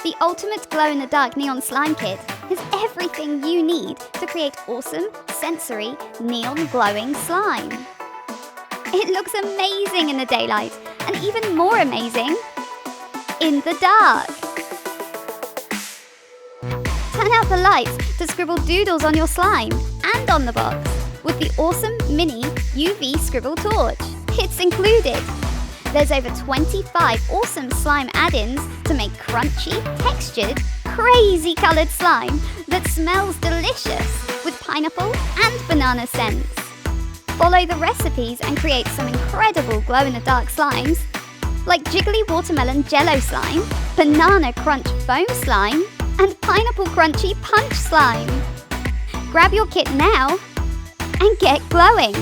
The ultimate glow-in-the-dark neon slime kit is everything you need to create awesome, sensory, neon glowing slime. It looks amazing in the daylight, and even more amazing in the dark. Turn out the lights to scribble doodles on your slime and on the box with the awesome mini UV scribble torch. It's included. There's over 25 awesome slime add-ins to make crunchy, textured, crazy coloured slime that smells delicious with pineapple and banana scents. Follow the recipes and create some incredible glow-in-the-dark slimes like jiggly watermelon jello slime, banana crunch foam slime, and pineapple crunchy punch slime. Grab your kit now and get glowing!